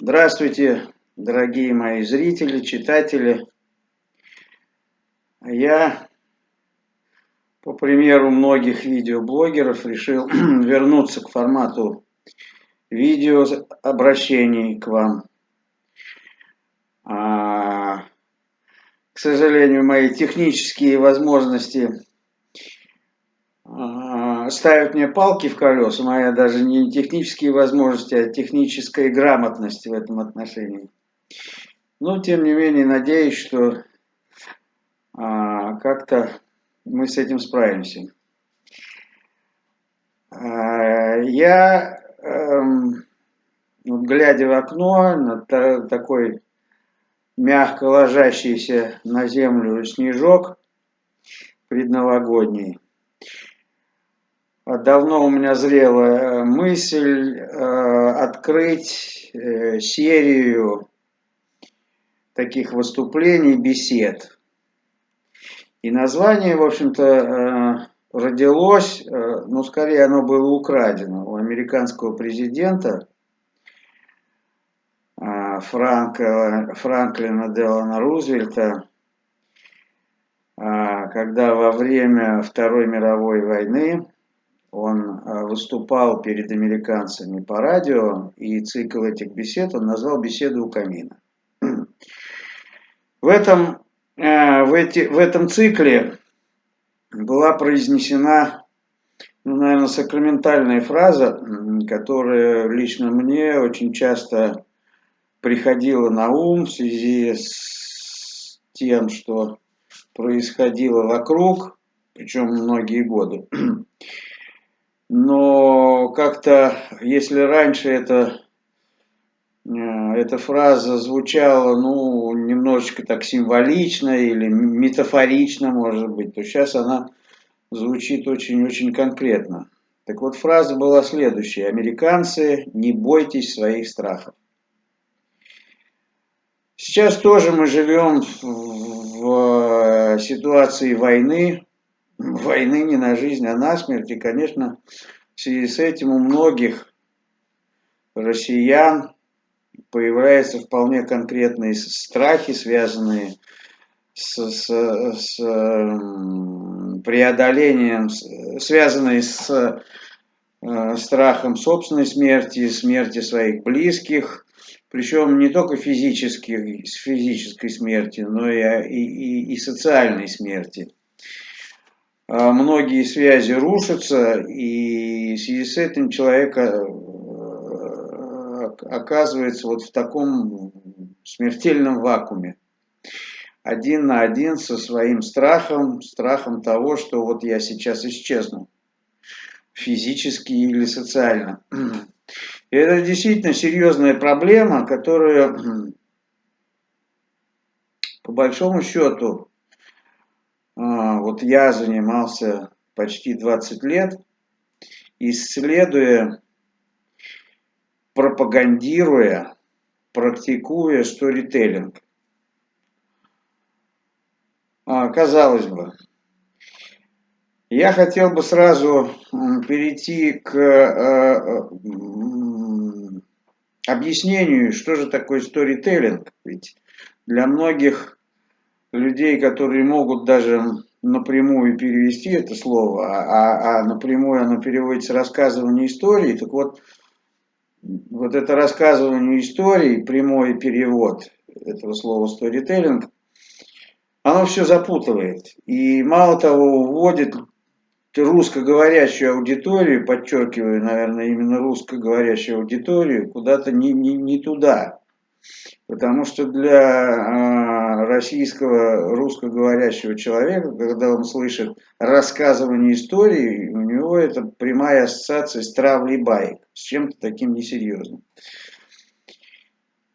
Здравствуйте, дорогие мои зрители, читатели. Я, по примеру многих видеоблогеров, решил вернуться к формату видеообращений к вам. К сожалению, мои технические возможности ставят мне палки в колеса. Моя даже не технические возможности, а техническая грамотность в этом отношении. Но, тем не менее, надеюсь, что как-то мы с этим справимся. Я, глядя в окно, на такой мягко ложащийся на землю снежок предновогодний, давно у меня зрела мысль открыть серию таких выступлений, бесед. И название, в общем-то, родилось, ну, скорее оно было украдено у американского президента Франклина Делано Рузвельта, когда во время Второй мировой войны он выступал перед американцами по радио, и цикл этих бесед он назвал «Беседы у камина». В этом цикле была произнесена, ну, наверное, сакраментальная фраза, которая лично мне очень часто приходила на ум в связи с тем, что происходило вокруг, причем многие годы. Но как-то, если раньше эта фраза звучала, ну, немножечко так символично или метафорично, может быть, то сейчас она звучит очень-очень конкретно. Так вот, фраза была следующая: американцы, не бойтесь своих страхов. Сейчас тоже мы живем в ситуации войны не на жизнь, а на смерть. И, конечно, в связи с этим у многих россиян появляются вполне конкретные страхи, связанные с преодолением, связанные с страхом собственной смерти, смерти своих близких. Причем не только физической смерти, но и социальной смерти. Многие связи рушатся, и в связи с этим человек оказывается вот в таком смертельном вакууме. Один на один со своим страхом того, что вот я сейчас исчезну. Физически или социально. И это действительно серьезная проблема, которая, по большому счету, вот я занимался почти 20 лет, исследуя, пропагандируя, практикуя сторителлинг. Казалось бы, я хотел бы сразу перейти к объяснению, что же такое сторителлинг. Ведь для многих людей, которые могут даже напрямую перевести это слово, а напрямую оно переводится рассказывание истории, так вот это рассказывание истории, прямой перевод этого слова сторителлинг, оно все запутывает. И мало того, уводит русскоговорящую аудиторию, подчеркиваю, наверное, именно русскоговорящую аудиторию, куда-то не туда. Потому что для российского русскоговорящего человека, когда он слышит рассказывание истории, у него это прямая ассоциация с травлей баек, с чем-то таким несерьезным.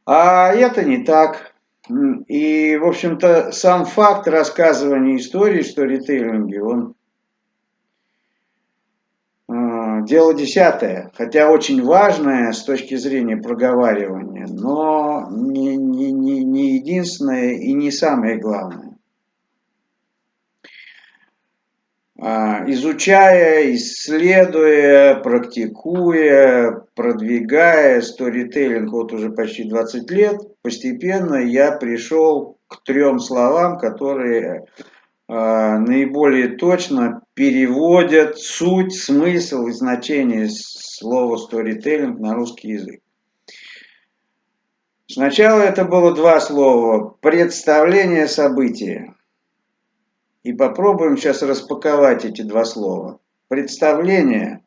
А это не так. И, в общем-то, сам факт рассказывания истории, сторителлинге, он дело десятое, хотя очень важное с точки зрения проговаривания, но не единственное и не самое главное. изучая, исследуя, практикуя, продвигая сторителлинг вот уже почти 20 лет, постепенно я пришел к 3 словам, которые наиболее точно переводят суть, смысл и значение слова storytelling на русский язык. Сначала это было 2 слова: представление события. И попробуем сейчас распаковать эти 2 слова. Представление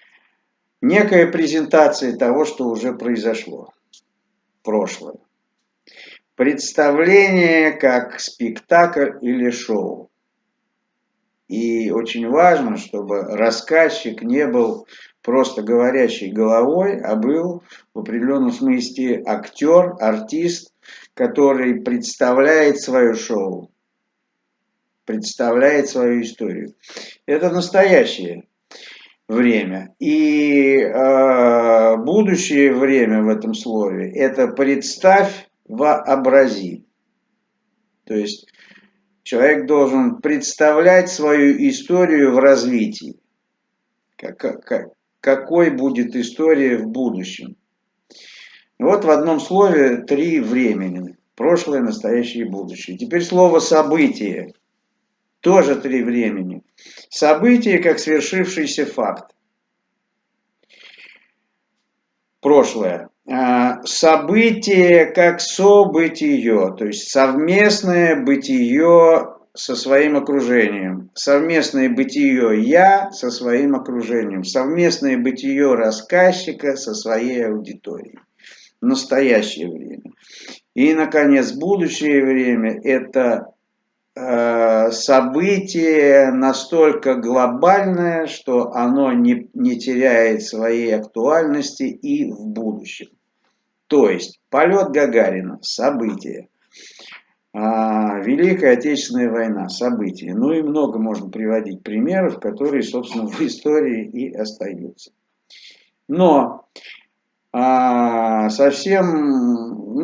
– некая презентация того, что уже произошло, прошлое. Представление как спектакль или шоу. И очень важно, чтобы рассказчик не был просто говорящей головой, а был в определенном смысле актер, артист, который представляет свое шоу, представляет свою историю. Это настоящее время. И будущее время в этом слове – это представь, вообрази. То есть человек должен представлять свою историю в развитии. Какой будет история в будущем. Вот в одном слове 3 времени. Прошлое, настоящее и будущее. Теперь слово событие. Тоже 3 времени. Событие как свершившийся факт. Прошлое. Событие как событие, то есть совместное бытие со своим окружением. Совместное бытие я со своим окружением. Совместное бытие рассказчика со своей аудиторией. Настоящее время. И, наконец, будущее время – это событие настолько глобальное, что оно не теряет своей актуальности и в будущем. То есть полет Гагарина – событие. Великая Отечественная война – событие. Ну и много можно приводить примеров, которые, собственно, в истории и остаются. Но совсем,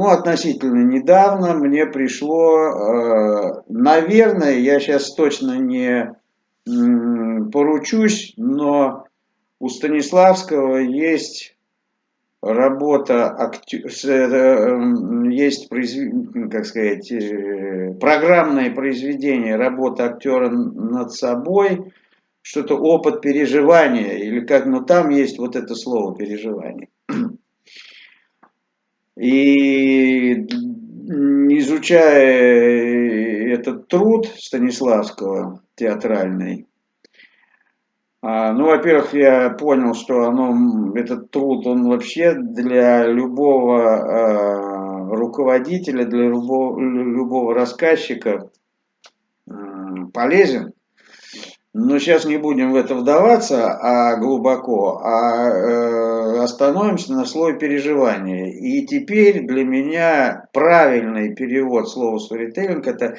относительно недавно мне пришло, наверное, я сейчас точно не поручусь, но у Станиславского есть работа, есть, как сказать, программное произведение, работа актера над собой, что-то опыт переживания, или как, но там есть вот это слово переживание. И изучая этот труд Станиславского, театральный, во-первых, я понял, что этот труд, он вообще для любого руководителя, для любого рассказчика полезен. Но сейчас не будем в это вдаваться глубоко, остановимся на слове переживания. И теперь для меня правильный перевод слова storytelling – это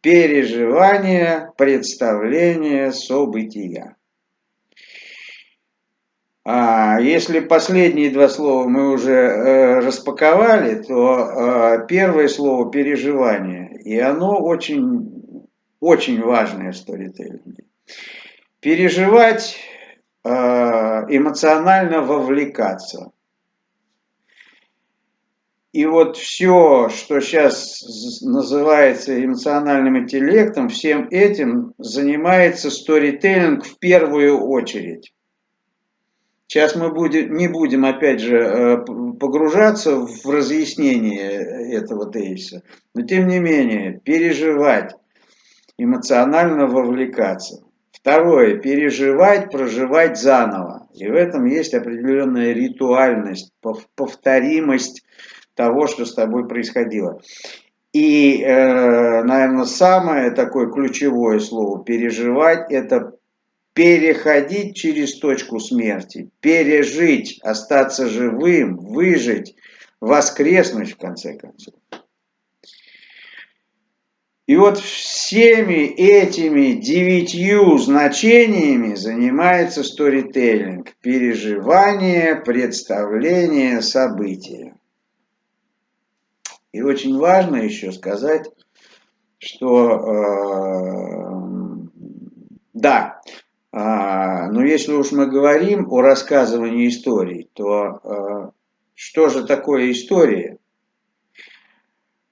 переживание, представление, события. Если последние 2 слова мы уже распаковали, то первое слово переживание, и оно очень, очень важное в сторителлинге. Переживать, эмоционально вовлекаться. И вот все, что сейчас называется эмоциональным интеллектом, всем этим занимается сторителлинг в первую очередь. Сейчас мы не будем опять же погружаться в разъяснение этого тезиса, но тем не менее переживать, эмоционально вовлекаться. Второе, переживать, проживать заново. И в этом есть определенная ритуальность, повторимость того, что с тобой происходило. И, наверное, самое такое ключевое слово переживать – это переходить через точку смерти, пережить, остаться живым, выжить, воскреснуть в конце концов. И вот всеми этими 9 значениями занимается сторителлинг. Переживание, представление, события. И очень важно еще сказать, что Да, но если уж мы говорим о рассказывании историй, то что же такое история?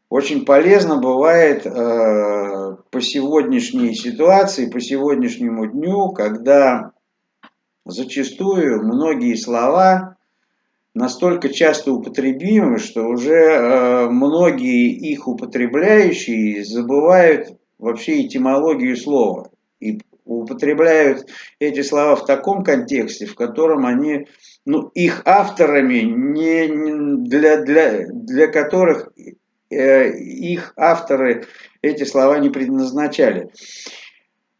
Очень полезно бывает по сегодняшней ситуации, по сегодняшнему дню, когда зачастую многие слова настолько часто употребимы, что уже многие их употребляющие забывают вообще этимологию слова. И употребляют эти слова в таком контексте, в котором они, ну, их авторами, для которых их авторы эти слова не предназначали.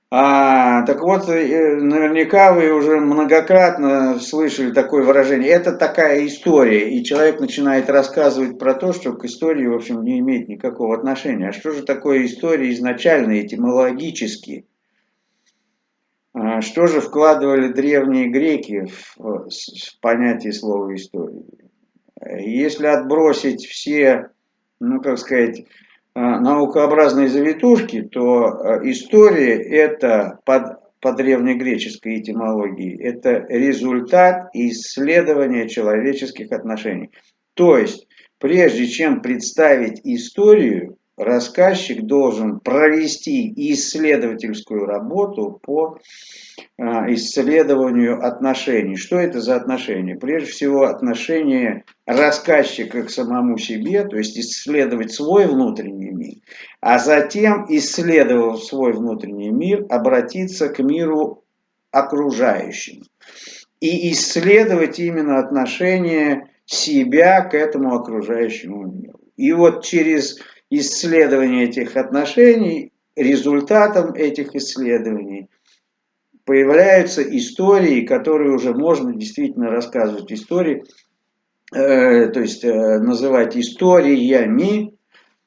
Так вот, наверняка вы уже многократно слышали такое выражение. Это такая история, и человек начинает рассказывать про то, что к истории, в общем, не имеет никакого отношения. А что же такое история изначально, этимологически? Что же вкладывали древние греки в понятие слова история? Если отбросить все, ну, как сказать, наукообразные завитушки, то история это по древнегреческой этимологии это результат исследования человеческих отношений. То есть, прежде чем представить историю, рассказчик должен провести исследовательскую работу по исследованию отношений. Что это за отношения? Прежде всего, отношение рассказчика к самому себе, то есть исследовать свой внутренний мир, а затем, исследовав свой внутренний мир, обратиться к миру окружающим и исследовать именно отношение себя к этому окружающему миру. И вот через исследование этих отношений, результатом этих исследований появляются истории, которые уже можно действительно рассказывать истории, то есть называть историями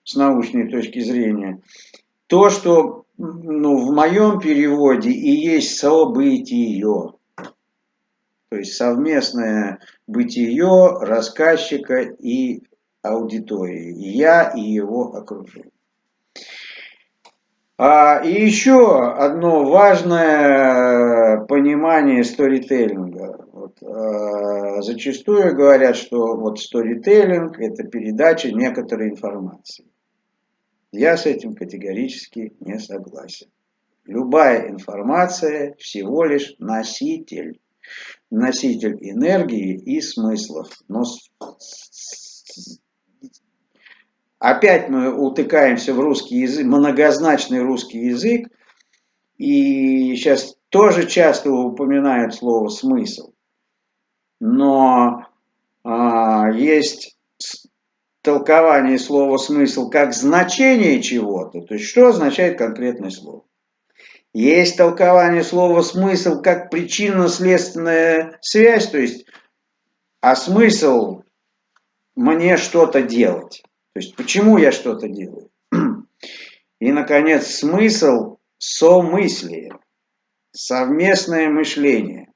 с научной точки зрения. То, что в моем переводе и есть событие, то есть совместное бытие рассказчика и аудитории, я и его окружение. И еще одно важное понимание сторителлинга. Зачастую говорят, что вот сторителлинг – это передача некоторой информации. Я с этим категорически не согласен. Любая информация всего лишь носитель. Носитель энергии и смыслов. Но опять мы утыкаемся в русский язык, многозначный русский язык, и сейчас тоже часто упоминают слово «смысл». Но есть толкование слова «смысл» как значение чего-то, то есть что означает конкретное слово. Есть толкование слова «смысл» как причинно-следственная связь, то есть смысл мне что-то делать. То есть, почему я что-то делаю? И, наконец, смысл – somыслие, совместное мышление.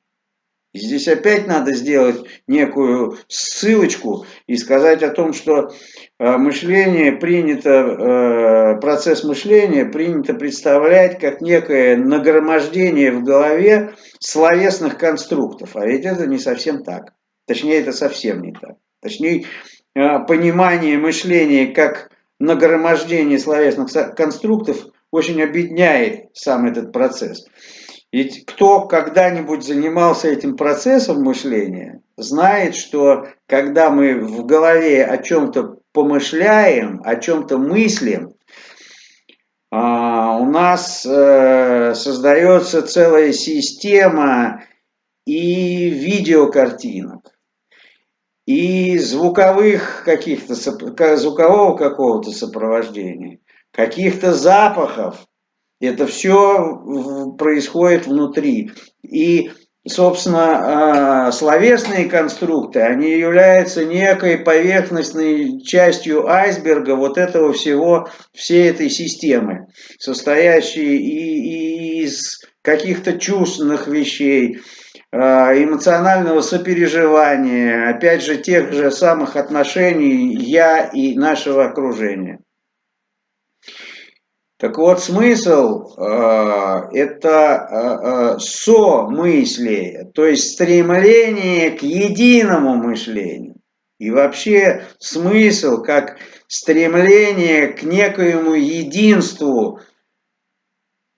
И здесь опять надо сделать некую ссылочку и сказать о том, что мышление принято, процесс мышления принято представлять как некое нагромождение в голове словесных конструктов. А ведь это не совсем так. Точнее, это совсем не так. Точнее, понимание мышления как нагромождение словесных конструктов очень объединяет сам этот процесс. Ведь кто когда-нибудь занимался этим процессом мышления, знает, что когда мы в голове о чем-то помышляем, о чем-то мыслим, у нас создается целая система и видеокартинок, и звуковых каких-то, звукового какого-то сопровождения, каких-то запахов. Это все происходит внутри. И, собственно, словесные конструкты, они являются некой поверхностной частью айсберга вот этого всего, всей этой системы, состоящей из каких-то чувственных вещей, эмоционального сопереживания, опять же, тех же самых отношений я и нашего окружения. Так вот, смысл это somыслие, то есть стремление к единому мышлению. И вообще смысл как стремление к некоему единству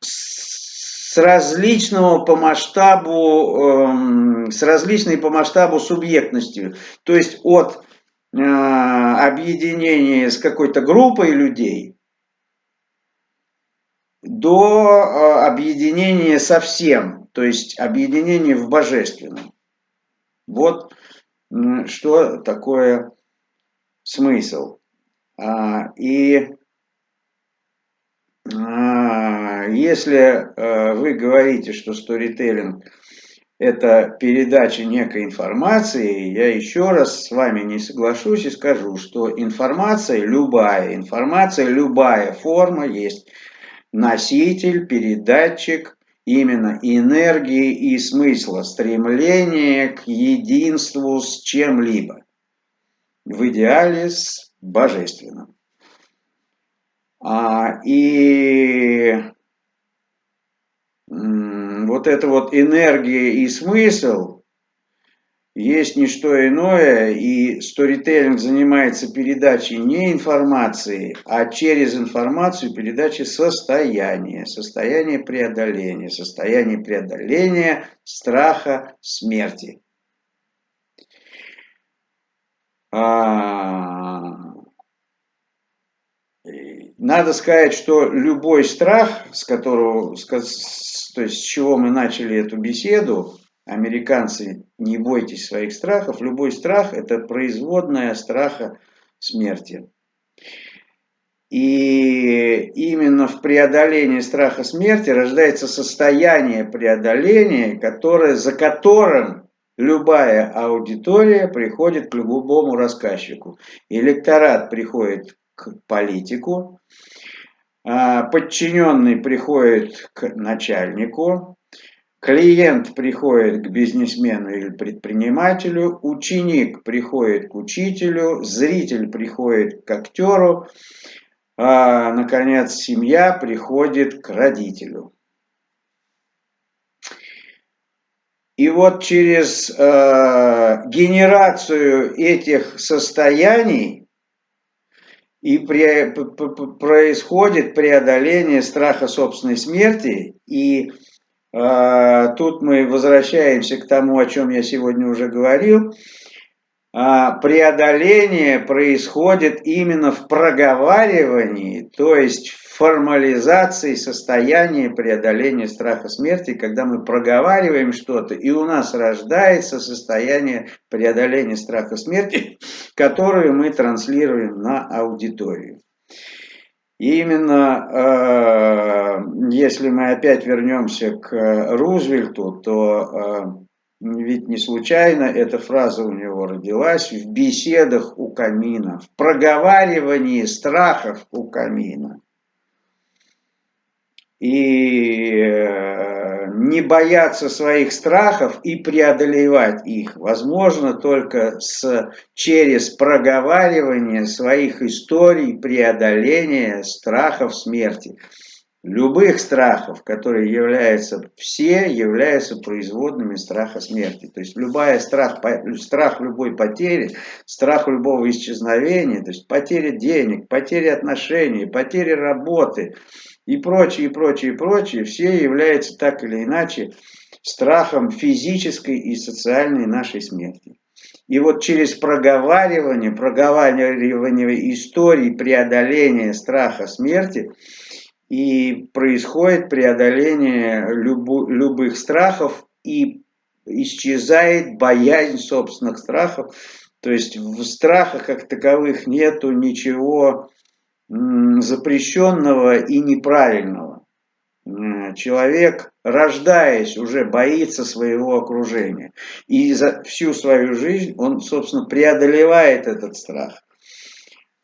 с различного по масштабу, с различной по масштабу субъектностью. То есть от объединения с какой-то группой людей до объединения со всем, то есть объединение в божественном. Вот что такое смысл. И если вы говорите, что сторителлинг это передача некой информации, я еще раз с вами не соглашусь и скажу, что информация, любая форма есть носитель, передатчик именно энергии и смысла, стремление к единству с чем-либо, в идеале с божественным. И вот эта вот энергия и смысл есть не что иное, и сторителлинг занимается передачей не информации, а через информацию передачей состояния преодоления страха смерти. Надо сказать, что любой страх, то есть с чего мы начали эту беседу, американцы, не бойтесь своих страхов, любой страх это производная страха смерти. И именно в преодолении страха смерти рождается состояние преодоления, за которым любая аудитория приходит к любому рассказчику. Электорат приходит к политику, подчиненный приходит к начальнику, клиент приходит к бизнесмену или предпринимателю, ученик приходит к учителю, зритель приходит к актеру, наконец, семья приходит к родителю. И вот через генерацию этих состояний и происходит преодоление страха собственной смерти. И тут мы возвращаемся к тому, о чем я сегодня уже говорил. Преодоление происходит именно в проговаривании, то есть в формализации состояния преодоления страха смерти, когда мы проговариваем что-то, и у нас рождается состояние преодоления страха смерти, которое мы транслируем на аудиторию. И именно если мы опять вернемся к Рузвельту, то ведь не случайно эта фраза у него родилась в беседах у камина, в проговаривании страхов у камина. И не бояться своих страхов и преодолевать их возможно только через проговаривание своих историй преодоления страхов смерти. Любых страхов, которые являются производными страха смерти. То есть страх любой потери, страх любого исчезновения, то есть потеря денег, потеря отношений, потеря работы и прочее, все являются так или иначе страхом физической и социальной нашей смерти. И вот через проговаривание историй преодоления страха смерти и происходит преодоление любых страхов и исчезает боязнь собственных страхов. То есть в страхах как таковых нету ничего запрещенного и неправильного. Человек, рождаясь, уже боится своего окружения. И за всю свою жизнь он, собственно, преодолевает этот страх,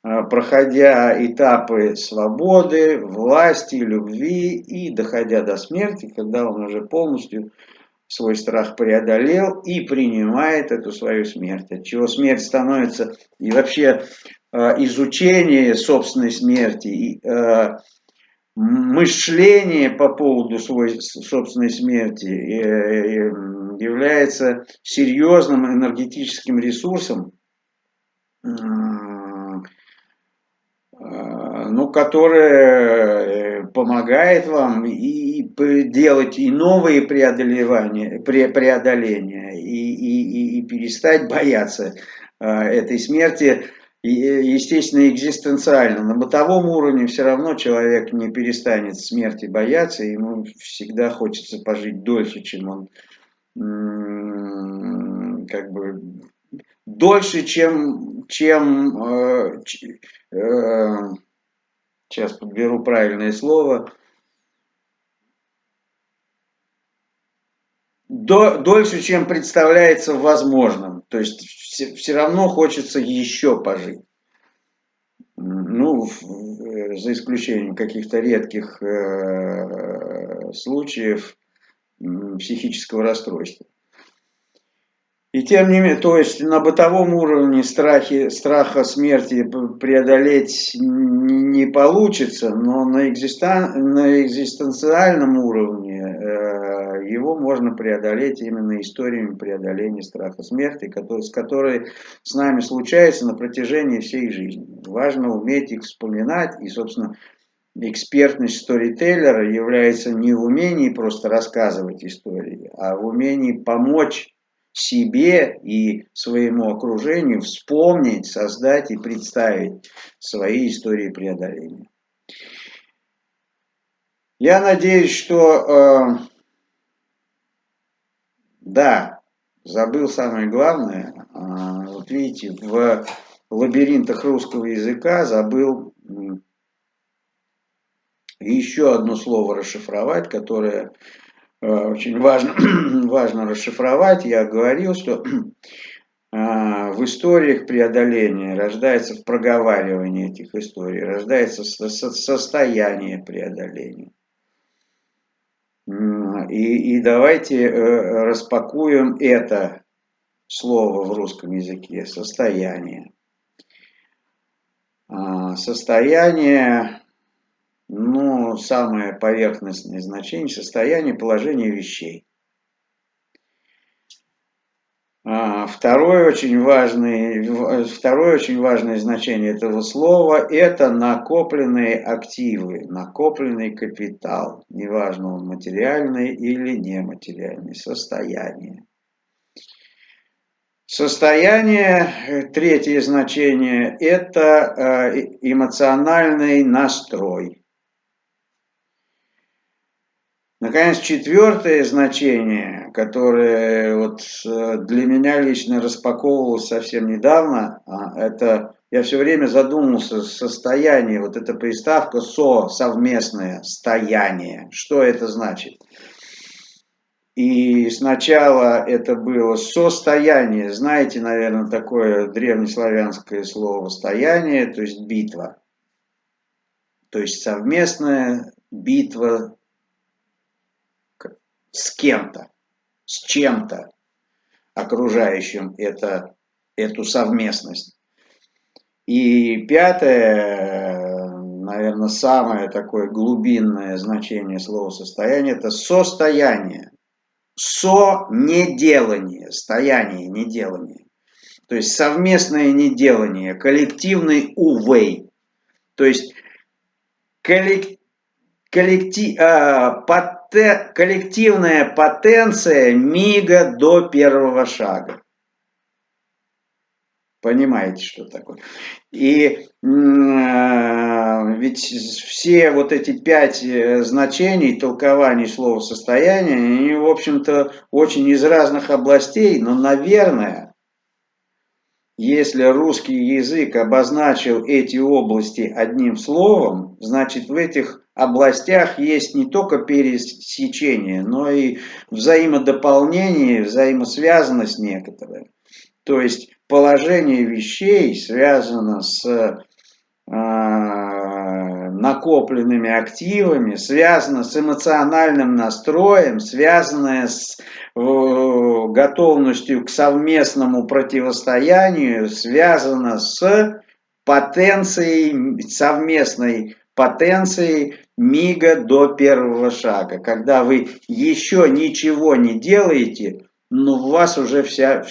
проходя этапы свободы, власти, любви и доходя до смерти, когда он уже полностью свой страх преодолел и принимает эту свою смерть. От чего смерть становится, и вообще изучение собственной смерти мышление по поводу своей собственной смерти является серьезным энергетическим ресурсом, ну, которое помогает вам и делать и новые преодоления и перестать бояться этой смерти, естественно, экзистенциально. На бытовом уровне все равно человек не перестанет смерти бояться, ему всегда хочется пожить дольше, чем он как бы дольше, сейчас подберу правильное слово, дольше, чем представляется возможным. То есть все равно хочется еще пожить. Ну, за исключением каких-то редких случаев психического расстройства. И тем не менее, то есть на бытовом уровне страха смерти преодолеть не получится, но на экзистенциальном уровне его можно преодолеть именно историями преодоления страха смерти, с которой с нами случается на протяжении всей жизни. Важно уметь их вспоминать, и, собственно, экспертность сторителлера является не в умении просто рассказывать истории, а в умении помочь себе и своему окружению вспомнить, создать и представить свои истории преодоления. Я надеюсь, что да, забыл самое главное. Вот видите, в лабиринтах русского языка забыл еще одно слово расшифровать, которое очень важно расшифровать. Я говорил, что в историях преодоления рождается в проговаривании этих историй, рождается состояние преодоления. И давайте распакуем это слово в русском языке. Состояние. Состояние, ну, самое поверхностное значение, состояние положения вещей. Второе очень важное значение этого слова – это накопленные активы, накопленный капитал, неважно он материальный или нематериальный, состояние. Состояние, третье значение – это эмоциональный настрой. Наконец, четвертое значение, которое вот для меня лично распаковывалось совсем недавно, это я все время задумался, состояние, вот эта приставка совместное стояние, что это значит? И сначала это было состояние, знаете, наверное, такое древнеславянское слово стояние, то есть битва, то есть совместная битва с кем-то, с чем-то окружающим эту совместность. И пятое, наверное, самое такое глубинное значение слова состояние – это состояние. Неделание, стояние, неделание. То есть совместное неделание, коллективный увей. То есть коллективная потенция мига до первого шага. Понимаете, что такое? И ведь все вот эти 5 значений, толкований слова состояние, они, в общем-то, очень из разных областей, но, наверное, если русский язык обозначил эти области одним словом, значит, в этих областях есть не только пересечение, но и взаимодополнение, взаимосвязанность некоторая. То есть положение вещей связано с накопленными активами, связано с эмоциональным настроем, связанное с готовностью к совместному противостоянию, связано с потенцией совместной потенцией мига до первого шага. Когда вы еще ничего не делаете, но у вас уже все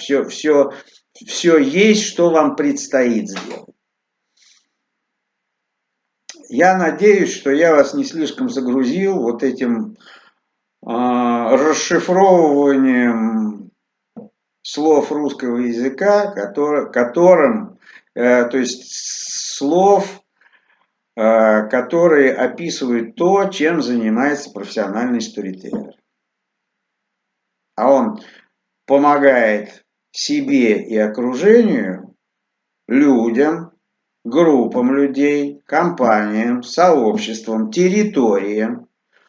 есть, что вам предстоит сделать. Я надеюсь, что я вас не слишком загрузил вот этим расшифровыванием слов русского языка, которым, то есть слов, которые описывают то, чем занимается профессиональный сторителлер. А он помогает себе и окружению, людям, группам людей, компаниям, сообществам, территориям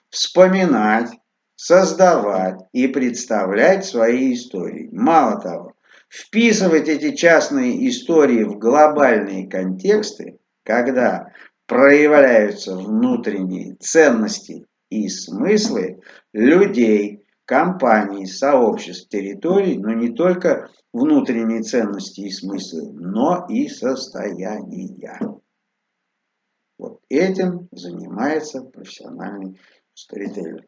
вспоминать, создавать и представлять свои истории. Мало того, вписывать эти частные истории в глобальные контексты, когда проявляются внутренние ценности и смыслы людей, компаний, сообществ, территорий, но не только внутренние ценности и смыслы, но и состояния. Вот этим занимается профессиональный сторителлер.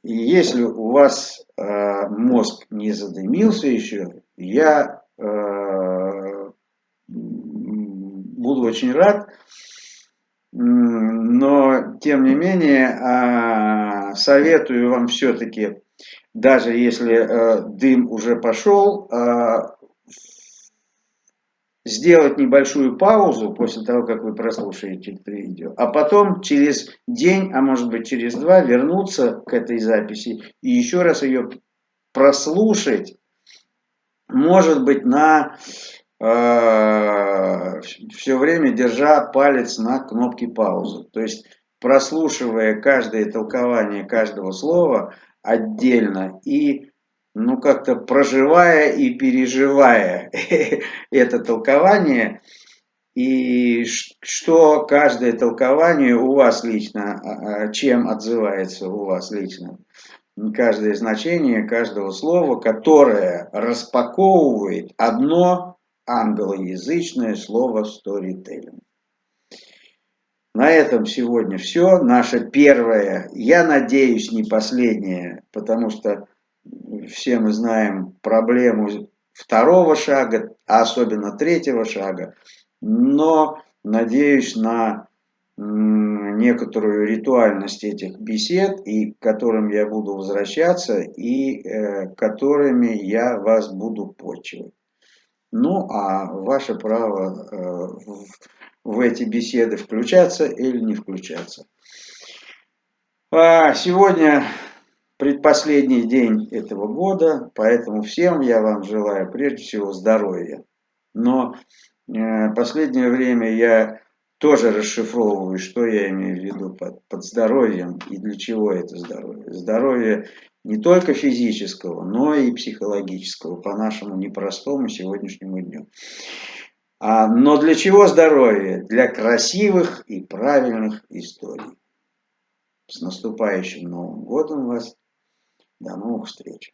И если у вас мозг не задымился еще, я буду очень рад, но тем не менее советую вам все-таки, даже если дым уже пошел, сделать небольшую паузу после того, как вы прослушаете это видео, а потом через день, а может быть через два, вернуться к этой записи и еще раз ее прослушать, может быть, на все время держа палец на кнопке паузы. То есть прослушивая каждое толкование каждого слова отдельно и как-то проживая и переживая это толкование, и что каждое толкование у вас лично, чем отзывается у вас лично. Каждое значение каждого слова, которое распаковывает одно англоязычное слово storytelling. На этом сегодня все. Наше первое, я надеюсь, не последнее, потому что все мы знаем проблему второго шага, а особенно третьего шага, но надеюсь на некоторую ритуальность этих бесед, и к которым я буду возвращаться, и которыми я вас буду почивать. Ну, а ваше право в эти беседы включаться или не включаться. Сегодня предпоследний день этого года, поэтому всем я вам желаю прежде всего здоровья. Но последнее время я тоже расшифровываю, что я имею в виду под здоровьем и для чего это здоровье. Здоровье не только физического, но и психологического, по нашему непростому сегодняшнему дню. Но для чего здоровье? Для красивых и правильных историй. С наступающим Новым годом вас! До новых встреч!